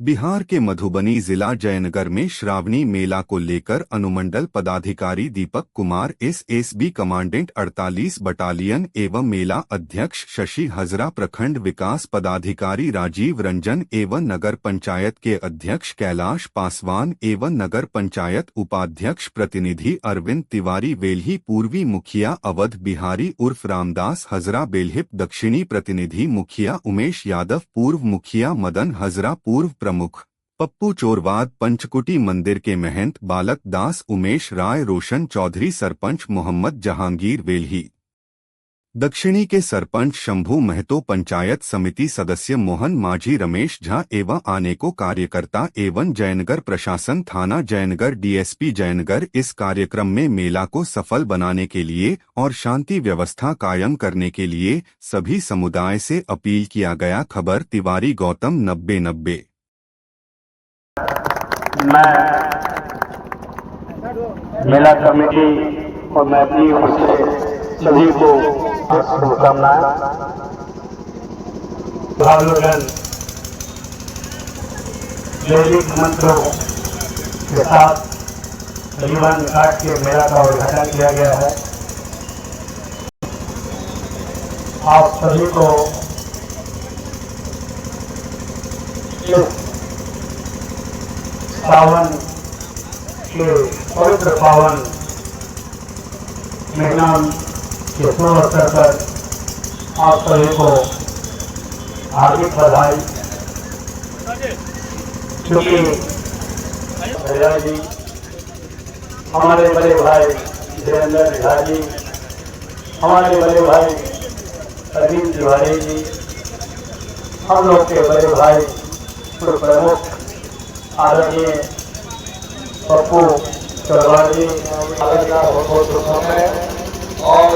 बिहार के मधुबनी जिला जयनगर में श्रावणी मेला को लेकर अनुमंडल पदाधिकारी Deepak Kumar SSB commandant 48 battalion एवं मेला अध्यक्ष शशि हजरा, प्रखंड विकास पदाधिकारी राजीव रंजन एवं नगर पंचायत के अध्यक्ष कैलाश पासवान एवं नगर पंचायत उपाध्यक्ष प्रतिनिधि अरविंद तिवारी, वेल्ही पूर्वी मुखिया अवध बिहारी उर्फ रामदास हजरा, बेल्हिप दक्षिणी प्रतिनिधि मुखिया उमेश यादव, पूर्व मुखिया मदन हजरा, पूर्व प्रमुख पप्पू चोरवाद, पंचकुटी मंदिर के महंत बालक दास, उमेश राय, रोशन चौधरी, सरपंच मोहम्मद जहांगीर, वेल्ही दक्षिणी के सरपंच शंभू महतो, पंचायत समिति सदस्य मोहन माझी, रमेश झा एवं अनेकों कार्यकर्ता एवं जयनगर प्रशासन, थाना जयनगर, डीएसपी जयनगर इस कार्यक्रम में मेला को सफल बनाने के लिए और शांति व्यवस्था कायम करने के लिए सभी समुदाय से अपील किया गया। खबर तिवारी गौतम 90-90। मैं मेला कमेटी और मैं अपनी ओर से सभी को शुभकामनाएं। जैविक मंत्रों के साथ जीवन काट के मेला का उद्घाटन किया गया है। आप सभी को सावन के पवित्र पावन महीना के शुभ अवसर पर आप सभी को हार्दिक बधाई। क्योंकि भैया जी, हमारे बड़े भाई धीरेन्द्र झा जी, हमारे बड़े भाई अरविंद तिवारी जी, हम लोग के बड़े भाई प्रमुख आदरणीय पप्पू चौरवाल जी का बहुत बहुत शुभकामनाएं। और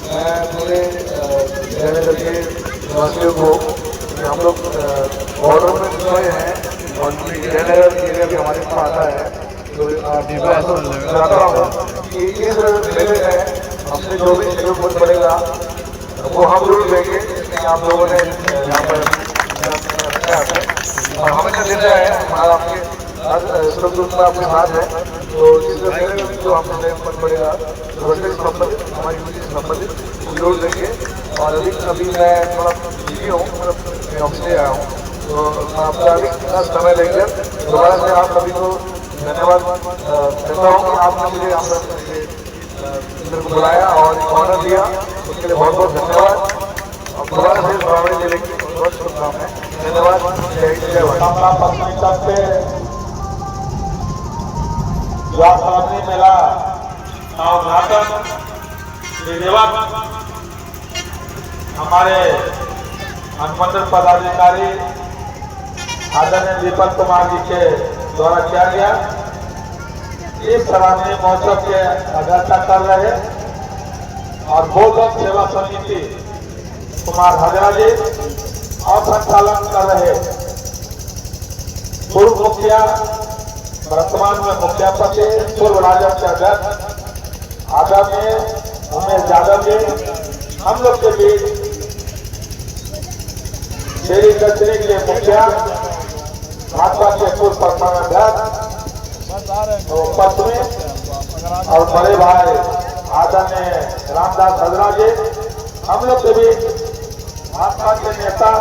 मैं पूरे जयनगर के निवासियों को हम लोग बॉर्डर में गए हैं और जयनगर एरिया भी हमारे पास आता है, तो चाहता हूँ कि इस मेले में हमसे जो भी सहयोग पड़ेगा वो हम जरूर लेंगे। आप लोगों ने यहाँ पर हमेशा देता है, हमारा आपके सुख दुख में आपके साथ है, तो इस मेले में जो हमसे पड़ेगा रोजगार से संबंधित, हमारी यूनिटी से संबंधित जरूर देंगे। और अभी मैं थोड़ा बिजी हूँ, मैं ऑफिस से आया हूँ, तो आपका अभी समय लेकर दोबारा से आप सभी को धन्यवाद देता हूँ कि आपने मुझे यहाँ पर को बुलाया और ऑर्डर दिया, उसके लिए बहुत बहुत धन्यवाद। और दोबारा से श्रावणी मेले की बहुत शुभकामनाएं। धन्यवाद। जय श्रावणी मेला का उद्घाटन हमारे अनुमंडल पदाधिकारी आदरणीय दीपक कुमार जी के द्वारा किया गया। इस सराहनीय महोत्सव के अध्यक्षता कर रहे और बोधक सेवा समिति कुमार हजरा जी और संचालन कर रहे पूर्व मुखिया, वर्तमान में मुखिया पति, पूर्व राजद के अध्यक्ष आदरणीय उमेश यादव जी, हम लोग के बीच डेरी कचरे के मुखिया, भाजपा के पूर्व प्रखंड अध्यक्ष पश्चिमी और बड़े भाई आदरणीय रामदास हजरा जी, हम लोग के बीच भाजपा के नेता,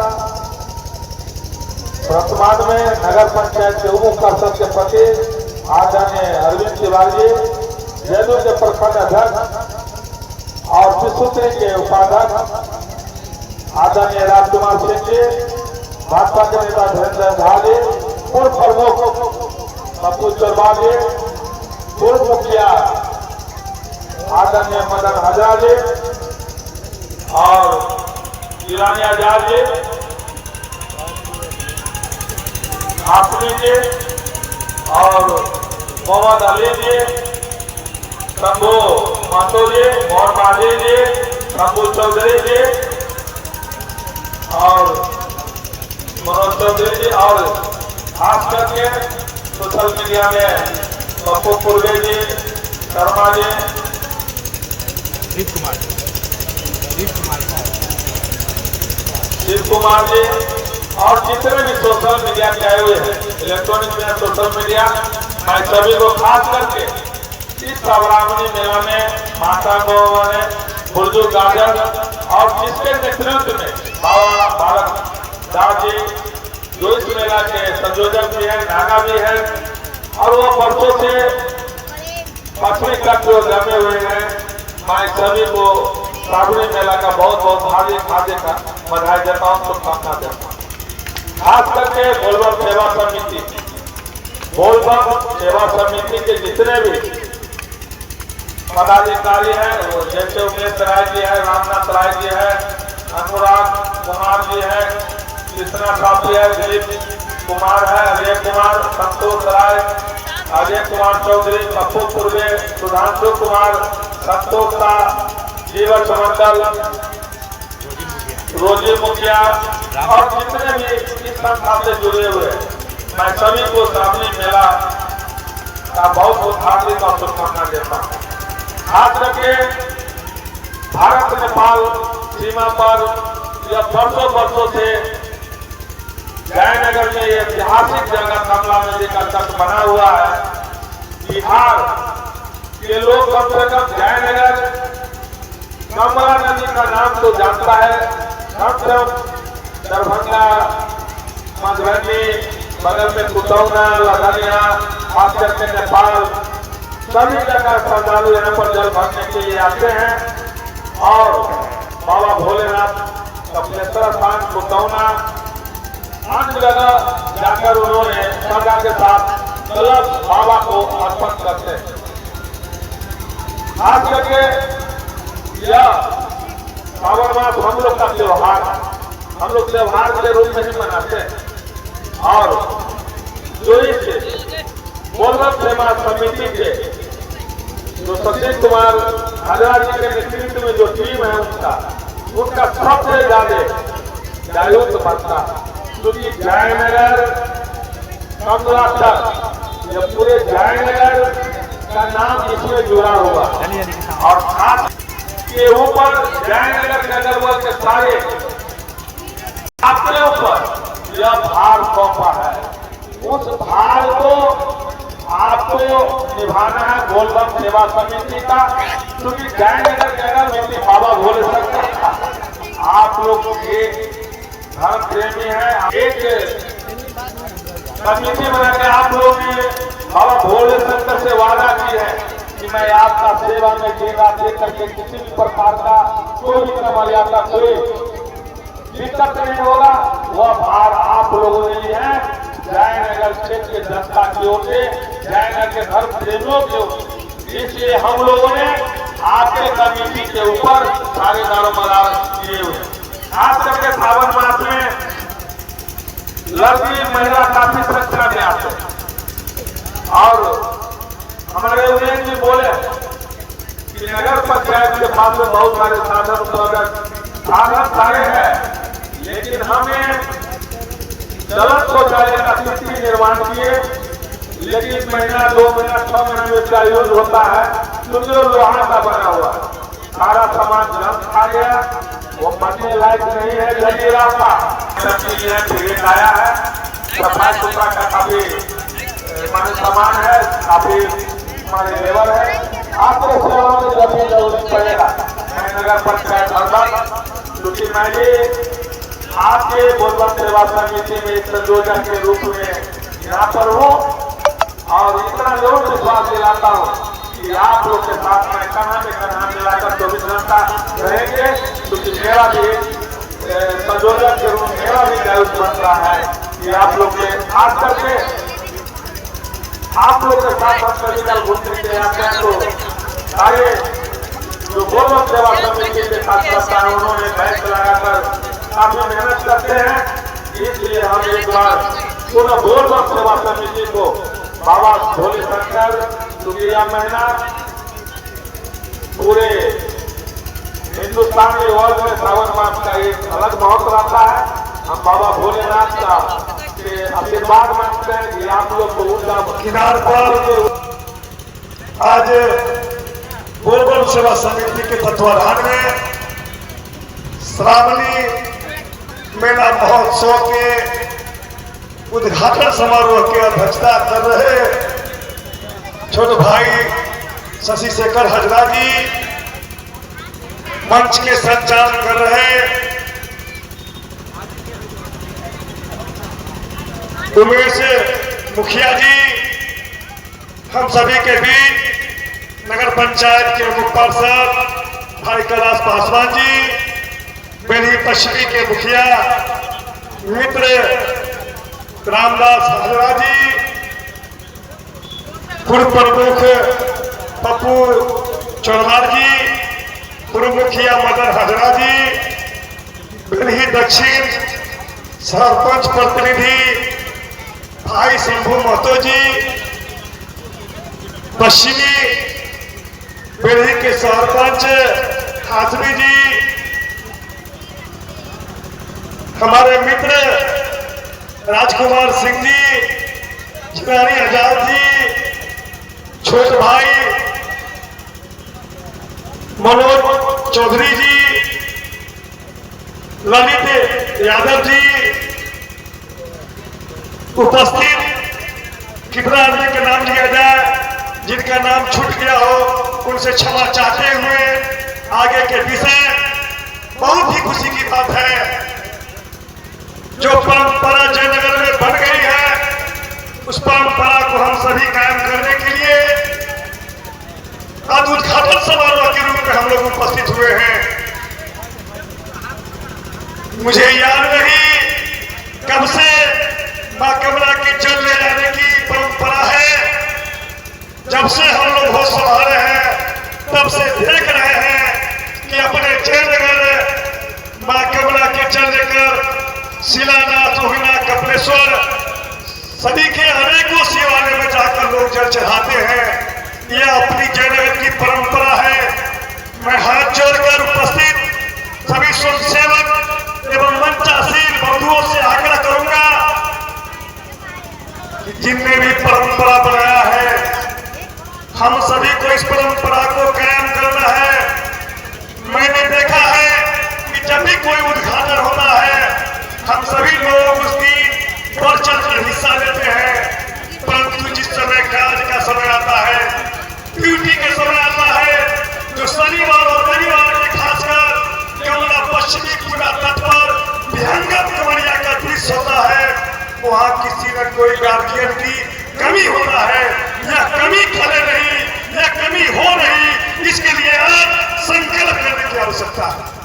वर्तमान में नगर पंचायत के उप मुख्य के पति आदरणीय अरविंद तिवारी जी, जयनगर के प्रखंड अध्यक्ष और विश्वत्री के उपाध्यक्ष आदरणीय राजकुमार सिंह जी, भाजपा के नेता धीरेन्द्र झा जी, पूर्व प्रमुख पप्पू चौरवाल जी, पूर्व मुखिया आदरणीय मदन हजरा जी और ईरानी आजाद जी, हाशमी जी और मोहम्मद अली जी, शंभू महतो जी, मोहन माझी जी, शंभू चौधरी जी और मनोज चौधरी जी, और खास करके सोशल मीडिया में पप्पू पूर्वे जी, शर्मा जी, शिव कुमार जी और जितने भी सोशल मीडिया के आए हुए हैं, इलेक्ट्रॉनिक मीडिया, सोशल मीडिया, मैं सभी को खास करके इस श्रावणी मेला में माता को बुजुर्ग गार्जियन और जिसके नेतृत्व में बाबा बालक दास जी जो इस मेला के संयोजक भी है, नागा भी है, और वो वर्षों से पश्चिमी तक जो जमे हुए हैं, मैं सभी को श्रावणी मेला का बहुत बहुत हार्दिक बधाई देता हूँ, शुभकामना देता हूँ। खास करके बोलबम सेवा समिति, बोलबम सेवा समिति के जितने भी पदाधिकारी हैं, वो जैसे उमेश राय जी है, रामनाथ राय जी है, अनुराग कुमार जी है, कृष्णा साथी है, दिलीप कुमार है, अजय कुमार, संतोष राय, अजय कुमार चौधरी, पप्पू पूर्वे, सुधांशु कुमार, संतोष जीवन समंडल, रोजी मुखिया और जितने भी इस संस्था से जुड़े हुए, मैं सभी को श्रावणी मेला का बहुत बहुत हार्दिक और शुभकामना देता हूँ। खास करके भारत नेपाल सीमा पर यह वर्षों से जयनगर में ये ऐतिहासिक जगह कमला नदी का तट बना हुआ है। बिहार के लोग कम से कम जयनगर कमला नदी का नाम तो जानता है, कम से कम दरभंगा, मधुबनी, बगल में कुतौना, लदनिया, खास करके नेपाल, सभी जगह श्रद्धालु यहाँ पर जल भरने के लिए आते हैं और बाबा भोलेनाथ कपिलेश्वर स्थान, कुतौना, अन्य जगह जाकर उन्होंने श्रद्धा के साथ कलश बाबा को अर्पण करते हैं। खास करके यह श्रावण मास हम लोग का त्योहार, हम लोग त्योहार के रूप में ही मनाते हैं और जो इस बोलबम सेवा समिति के जो सचिन कुमार हजरा जी के नेतृत्व में जो टीम है उनका सबसे ज्यादा जागरूक बनता है, क्योंकि जयनगर कमला तक ये पूरे जयनगर का नाम इसमें जुड़ा हुआ और खास के ऊपर जयनगर के नगर के सारे अपने ऊपर यह भार सौंपा है। उस भार को आपको निभाना है बोलबम सेवा समिति का, क्योंकि जयनगर जगह में भी बाबा भोले शंकर का आप लोग एक धर्म प्रेमी है, एक समिति बना के आप लोगों ने बाबा भोले शंकर से वादा की है कि मैं आपका सेवा में दिन रात दे करके किसी भी प्रकार का कोई भी मर्यादा कोई दिक्कत नहीं होगा। वह भार आप लोगों ने लिया है जयनगर क्षेत्र के जनता की ओर से, जयनगर के धर्म प्रेमियों की ओर से, इसलिए हम लोगों ने आपके कमेटी के ऊपर सारे दारोमदार किए हुए। खास करके सावन मास में लड़की महिला काफी संख्या में आते हैं और हमारे उदयन जी बोले कि नगर पंचायत के पास में बहुत सारे साधन सारे हैं, लेकिन हमें जल शौचालय का स्थिति निर्माण किए, लेकिन महीना 2 महीना 6 महीना में इसका यूज होता है, क्योंकि वो लोहा का बना हुआ सारा सामान जल खा गया, वो बनने लायक नहीं है। जल्दी रास्ता फिर आया है, सफाई सुथरा का काफी हमारे सामान है, काफी हमारे लेबर है। आपको सेवा में जब भी जरूरत पड़ेगा मैं नगर पंचायत हरदा, क्योंकि मैं भी आपके बोलबम सेवा समिति में एक संयोजक के रूप में यहाँ पर हूँ और इतना जरूर विश्वास दिलाता हूँ कि आप लोग के साथ में कन्हा में कन्हा मिलाकर 24 घंटा रहेंगे, क्योंकि मेरा भी संयोजक के रूप में मेरा भी दायित्व बन रहा है कि आप लोग के खास करके आप लोग के साथ हम मेडिकल घूमने के आते हैं तो सारे जो बोलबम सेवा समिति के साथ करता है उन्होंने बैच लगाकर काफी मेहनत करते हैं। इसलिए हम एक बार पुनः बोलबम सेवा समिति को बाबा भोले शंकर, क्योंकि यह महीना पूरे हिंदुस्तान के वर्ल्ड में श्रावण मास का एक अलग महत्व रहता है। हम बाबा भोलेनाथ का आशीर्वाद मांगते हैं कि आप लोग को ऊर्जा किनार पर आज बोलबम सेवा समिति के तत्वाधान में श्रावणी मेला महोत्सव के उद्घाटन समारोह की अध्यक्षता कर रहे छोटे भाई शशि शेखर हजरा जी, मंच के संचालन कर रहे उमेश मुखिया जी, हम सभी के बीच नगर पंचायत के मुख्य पार्षद भाई कैलाश पासवान जी, बेली पश्चिमी के मुखिया मित्र रामदास हजरा जी, पूर्व प्रमुख पप्पू चौहान जी, पूर्व मुखिया मदन हजरा जी, बेली दक्षिण सरपंच प्रतिनिधि भाई शंभू महतो जी, पश्चिमी बेली के सरपंच हाजमी जी, हमारे मित्र राजकुमार सिंह जी, जिनानी आजाद जी, छोटे भाई मनोज चौधरी जी, ललित यादव जी, उपस्थित कितना आदमी का नाम लिया जाए, जिनका नाम छूट गया हो उनसे क्षमा चाहते हुए आगे के विषय। बहुत ही खुशी की बात है जो परंपरा जयनगर में बन गई है, उस परंपरा को हम सभी कायम करने के लिए आज उद्घाटन समारोह के रूप में हम लोग उपस्थित हुए हैं। मुझे याद नहीं कब से मां कमला के जल ले जाने की परंपरा है। जब से हम लोग होश संभाले हैं तब से देख रहे हैं कि अपने जयनगर मां कमला के जल लेकर शिलानाथ रोहिणा कपिलेश्वर सभी के अनेकों शिवालय में जाकर लोग जल चढ़ाते हैं। यह अपनी जयनगर की परंपरा है। मैं हाथ जोड़कर उपस्थित सभी स्वयंसेवक एवं मंचासीन बंधुओं से आग्रह करूंगा कि जिनने भी परंपरा बनाया है, हम सभी को इस परंपरा को कायम करना है। मैंने देखा है कि जब भी कोई उद्घाटन होता है हम सभी लोग उसकी बढ़ चढ़ कर हिस्सा लेते हैं, परंतु जिस समय कार्य का समय आता है, ड्यूटी के समय आता है, जो शनिवार और रविवार के खासकर कमला पश्चिमी पूरा तट पर विहंगम कमरिया का दृश्य होता है, वहां किसी न कोई गार्जियन की कमी होता है। यह कमी खले नहीं, यह कमी हो नहीं, इसके लिए आज संकल्प करने की आवश्यकता है।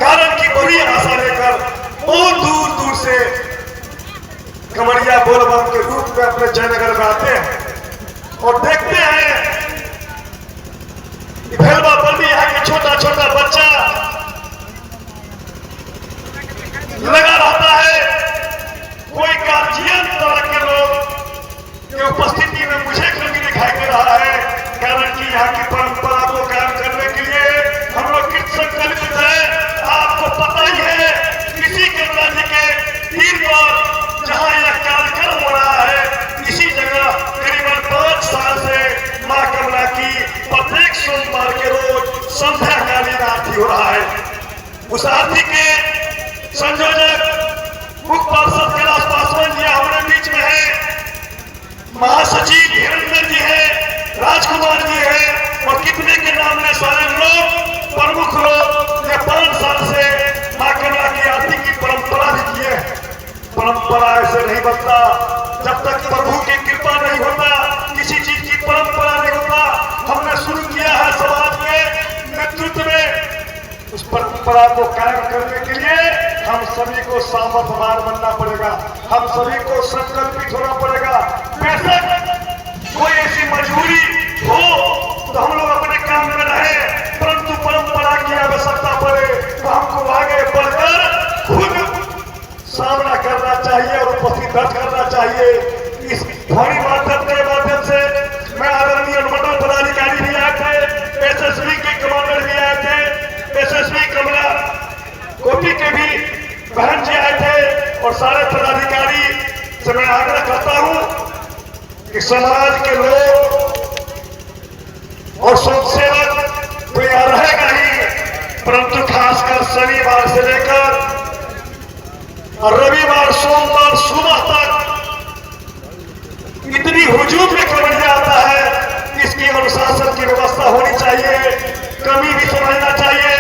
कारण की बुरी आशा लेकर बहुत दूर दूर से कमरिया बोलबम के रूप में अपने जयनगर में आते हैं और देखते हैं भेलवा पर भी यहाँ के छोटा छोटा बच्चा लगा रहता है। कोई गार्जियन तरह के लोग की उपस्थिति में मुझे कमी दिखाई दे रहा है। कारण कि यहाँ की परंपरा को कायम करने के लिए हम लोग किस संकल्पित है, आपको पता ही है। किसी कमला जी के तीर पर जहाँ यह कार्यक्रम हो रहा है, इसी जगह करीबन 5 साल से माँ कमला की प्रत्येक सोमवार के रोज संध्याकालीन आरती हो रहा है। उस आरती के संयोजक मुख्य पार्षद कैलाश पासवान जी हमारे बीच में है, महासचिव धीरेन्द्र जी है, राजकुमार जी है और कितने के नाम में सारे लोग प्रमुख लोग ये 5 साल से मां कमला की आरती की परंपरा भी किए। परंपरा ऐसे नहीं बनता जब तक प्रभु की कृपा नहीं होता, किसी चीज की परंपरा नहीं होता। हमने शुरू किया है समाज के नेतृत्व में, उस परंपरा को कायम करने के लिए हम सभी को सामर्थ्यवान बनना पड़ेगा, हम सभी को संकल्पित होना पड़ेगा। बेशक कोई ऐसी मजबूरी हो तो हम लोग अपने काम में रहे, परंतु परंपरा की आवश्यकता पड़े तो हमको आगे बढ़कर खुद सामना करना चाहिए और उपस्थित दर्ज करना चाहिए। इस ध्वनि माध्यम के माध्यम से मैं आदरणीय मंडल पदाधिकारी भी आए थे, एसएसबी के कमांडर भी आए थे, एसएसबी कमला कोटी के भी बहन जी आए थे और सारे पदाधिकारी से मैं आग्रह करता हूं कि समाज के लोग और स्वयंसेवक तो यहाँ रहेगा ही, परंतु खासकर शनिवार से लेकर और रविवार सोमवार सुबह तक हुजूम में कमरिया आता है, इसकी अनुशासन की व्यवस्था होनी चाहिए, कमी भी समझना चाहिए।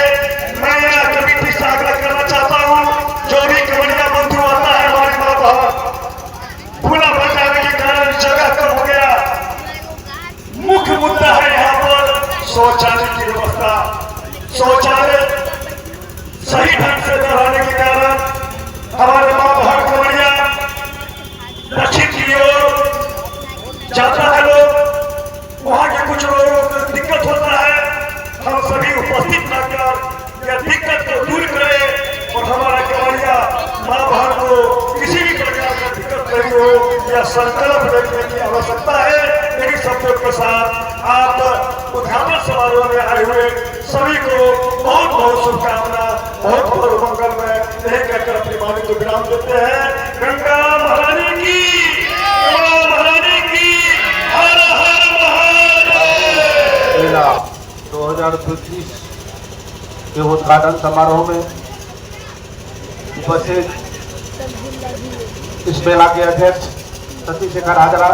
मैं यह कमेटी से आग्रह करना चाहता हूँ, जो भी कमरिया बंधु आता है हमारे माँ बाप भूला बचाने के कारण जगह कम हो गया। मुख्य मुद्दा है यहाँ पर शौचालय की व्यवस्था। शौचालय सही ढंग से न रहने के कारण हमारे माँ बहन कमरिया दक्षिण की ओर जाता है लोग, वहाँ के कुछ लोगों को दिक्कत होता है। हम सभी उपस्थित रहकर यह दिक्कत को दूर करें और हमारा कमरिया माँ बहन को किसी भी प्रकार का दिक्कत नहीं हो, यह संकल्प रखने की आवश्यकता है। मेरी शब्दों के साथ आप उद्घाटन समारोह में आए हुए सभी को बहुत बहुत शुभकामना, बहुत बहुत मंगल में यह कहकर अपनी वाणी को विराम देते हैं। गंगा महारानी की, गंगा महारानी की, हर हर महादेव। मेला 2025 के उद्घाटन समारोह में उपस्थित इस मेला के अध्यक्ष सतीश शेखर हाजरा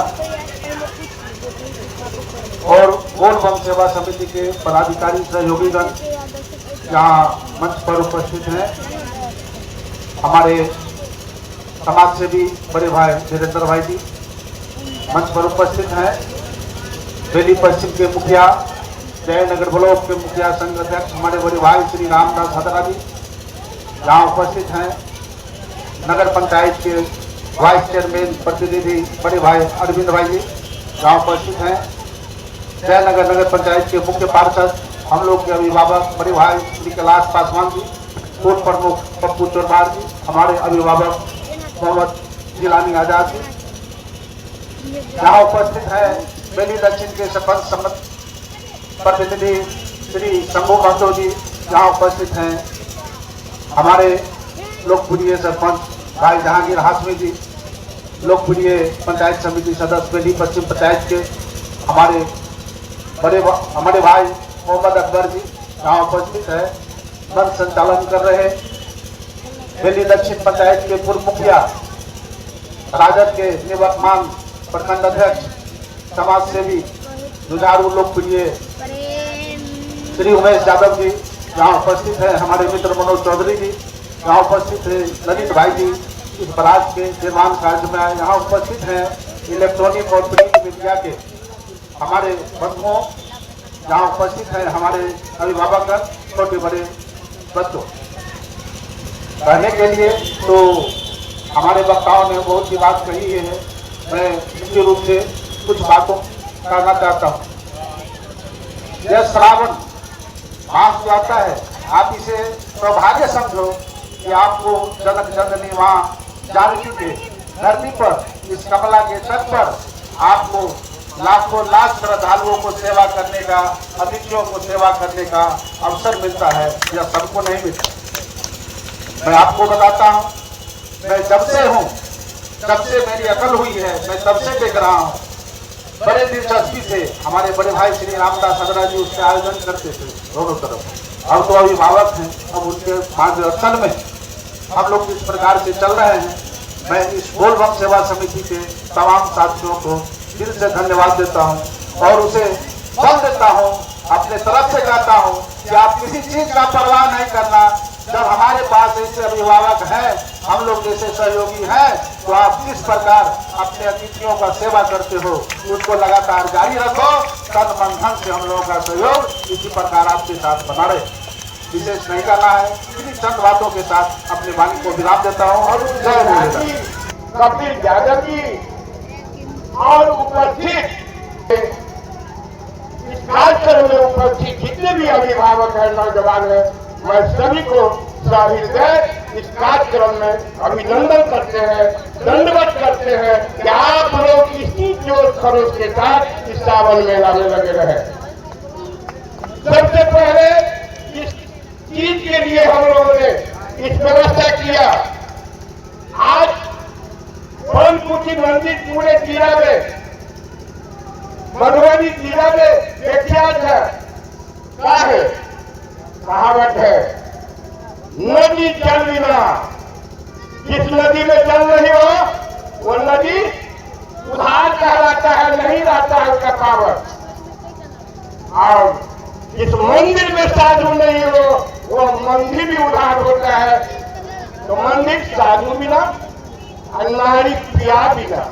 और बोल बम सेवा समिति के पदाधिकारी सहयोगीगण यहाँ मंच पर उपस्थित हैं। हमारे समाज सेवी बड़े भाई वीरेंद्र भाई जी मंच पर उपस्थित हैं। बेली पश्चिम के मुखिया, जयनगर ब्लॉक के मुखिया संघ अध्यक्ष हमारे बड़े भाई श्री रामदास हदरा जी यहाँ उपस्थित हैं। नगर पंचायत के वाइस चेयरमैन प्रतिनिधि बड़े भाई अरविंद भाई जी यहाँ उपस्थित हैं। जयनगर नगर पंचायत के मुख्य पार्षद, हम लोग के अभिभावक बड़े भाई श्री कैलाश पासवान जी, पूर्व प्रमुख पप्पू चोरबार जी, हमारे अभिभावक मोहम्मद जिलानी आजाद जी यहाँ उपस्थित हैं। बेली दक्षिण के सरपंच प्रतिनिधि श्री शंभू महतो जी यहाँ उपस्थित हैं। हमारे लोकप्रिय सरपंच भाई जहांगीर हाशमी जी, लोकप्रिय पंचायत समिति सदस्य बेली पश्चिम पंचायत के हमारे भाई मोहम्मद अकबर जी यहाँ उपस्थित है। मंच संचालन कर रहे बेली दक्षिण पंचायत के पूर्व मुखिया, राजद के निवर्तमान प्रखंड अध्यक्ष, समाज सेवी, जुझारू लोकप्रिय श्री उमेश यादव जी यहाँ उपस्थित है। हमारे मित्र मनोज चौधरी जी यहाँ उपस्थित है। ललित भाई जी इस बराज के निर्माण कार्य में यहाँ उपस्थित हैं। इलेक्ट्रॉनिक और प्रिंट मीडिया के हमारे बंधुओं यहाँ उपस्थित हैं। हमारे अभिभावक, छोटे बड़े बच्चों, रहने के लिए तो हमारे वक्ताओं ने बहुत सी बात कही है। मैं मुख्य रूप से कुछ बातों करना चाहता हूँ। यह श्रावण मास जो आता है, आप इसे सौभाग्य समझो कि आपको जनक जननी वहाँ जान चुके धरती पर, इस कमला के तट पर आपको लाखों लाख श्रद्धालुओं को सेवा करने का, अतिथियों को सेवा करने का अवसर मिलता है। यह सबको नहीं मिलता। मैं आपको बताता हूँ, मैं जब से हूँ, जब से मेरी अकल हुई है, मैं तब से देख रहा हूँ। बड़े दिलचस्पी से हमारे बड़े भाई श्री रामदास हदरा जी उसके आयोजन करते थे दोनों तरफ। अब तो अभिभावक हैं, अब उनके मार्गदर्शन में हम लोग इस प्रकार से चल रहे हैं। मैं इस बोल बम सेवा समिति के तमाम साथियों को दिल से धन्यवाद देता हूं और उसे बल देता हूं, अपने तरफ से कहता हूं कि आप किसी चीज का परवाह नहीं करना। जब हमारे पास ऐसे अभिभावक हैं, हम लोग जैसे सहयोगी हैं, तो आप किस प्रकार अपने अतिथियों का सेवा करते हो उसको लगातार जारी रखो। तन मन धन से हम लोगों का सहयोग इसी प्रकार आपके साथ बना रहे। विशेष नहीं करना है, इन्हीं चंद बातों के साथ अपनी वाणी को विराम देता हूँ और जय भोलेनाथ। कपिल यादव जी और उपस्थित इस कार्यक्रम में उपस्थित जितने भी अभिभावक हैं, नौजवान हैं, मैं सभी को सहृदय इस कार्यक्रम में अभिनंदन करते हैं, दंडवत करते हैं कि आप लोग इसी जोर खरोश के साथ इस सावन मेला में लगे रहे। सबसे पहले इस चीज के लिए हम लोगों ने इस व्यवस्था किया। आज बनकुटी मंदिर पूरे जिला में, मधुबनी जिला में विख्यात है। क्या है? कहावत है, नदी जल बिना, जिस नदी में जल नहीं हो वो नदी उधार कहलाता है, नहीं नहीं रहता है उसका पावर। और जिस मंदिर में साधु नहीं हो वो मंदिर भी उधार होता है। तो मंदिर साधु बिना और नारी पिया बिना।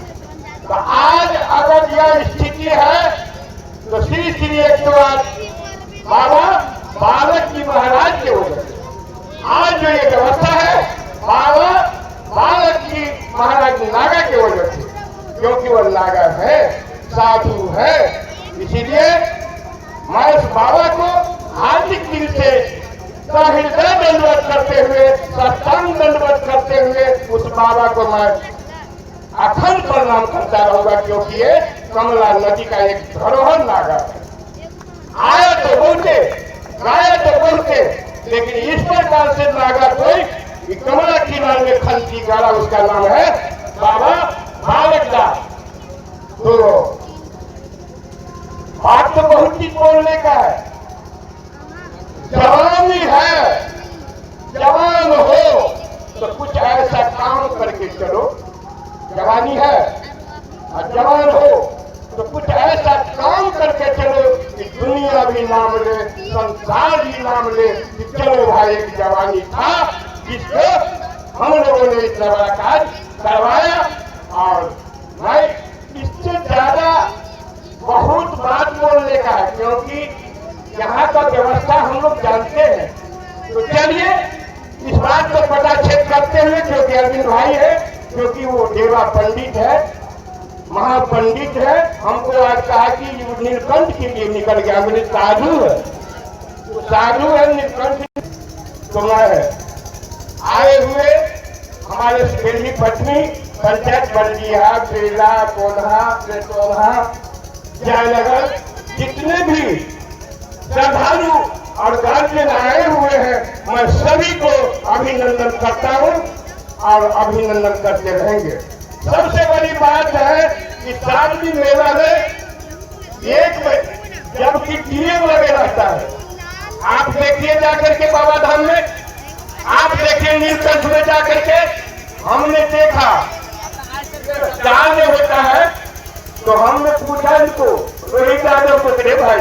तो आज अगर यह स्थिति है तो श्री श्री 108 बाबा बालक जी महाराज के वजह से आज जो ये व्यवस्था है बाबा बालक जी महाराज नागा के वजह से, क्योंकि वो नागा है, साधु है। इसीलिए मैं इस बाबा को हार्दिक दिल से सहृदय दंडवत करते हुए, साष्टांग दंडवत करते हुए उस बाबा को मैं अखंड प्रणाम करता रहूंगा, क्योंकि ये कमला नदी का एक धरोहर नागा है। आया तो बोलते, गाया तो बोलते, लेकिन इस प्रकार से नागा कोई कमला किनारे में खलती गाड़ा, उसका नाम है बाबा बालक दास। तो बात तो बहुत ही बोलने का है। जवानी है, जवान हो तो कुछ ऐसा काम करके चलो। जवानी है और जवान हो तो कुछ ऐसा काम करके चलो कि दुनिया भी नाम ले, संसार भी नाम ले कि चलो भाई एक जवानी था जिसको हम लोगों ने इतना बड़ा कार्य करवाया। और मैं इससे ज्यादा बहुत बात बोलने का है, क्योंकि यहाँ का व्यवस्था हम लोग जानते हैं। तो चलिए इस बात को पटाक्षेप करते हुए, क्योंकि अरविंद भाई है, क्योंकि वो देवा पंडित है, महापंडित है, हमको आज कहा कि नीलकंठ के लिए निकल गया। मेरे साधु है, तो साधु है नीलकंठ। तो मैं आए हुए हमारे दिल्ली पश्चिमी पंचायत बल्दिया, बेला, कोल्हा, पेटोल्हा, जयनगर जितने भी श्रद्धालु और गार्जियन आए हुए हैं, मैं सभी को अभिनंदन करता हूँ और अभिनंदन करते रहेंगे। सबसे बड़ी बात है कि सावली मेला में एक जबकि डीएम लगे रहता है। आप देखिए जाकर के बाबा धाम में, आप देखिए नीलकंठ में जाकर के, हमने देखा चार में होता है। तो हमने पूछा इनको रोहित यादव को, रे भाई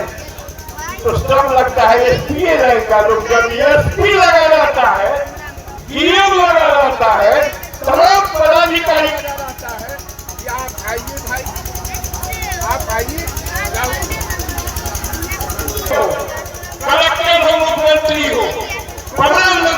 तो सब लगता है एसपी रैंक का लोग, जब एसपी लगा रहता है, डीएम लगा रहता है, तमाम पदाधिकारी आप आइए भाई, आप आइए। कलेक्टर हो, मुख्यमंत्री हो, प्रधानमंत्री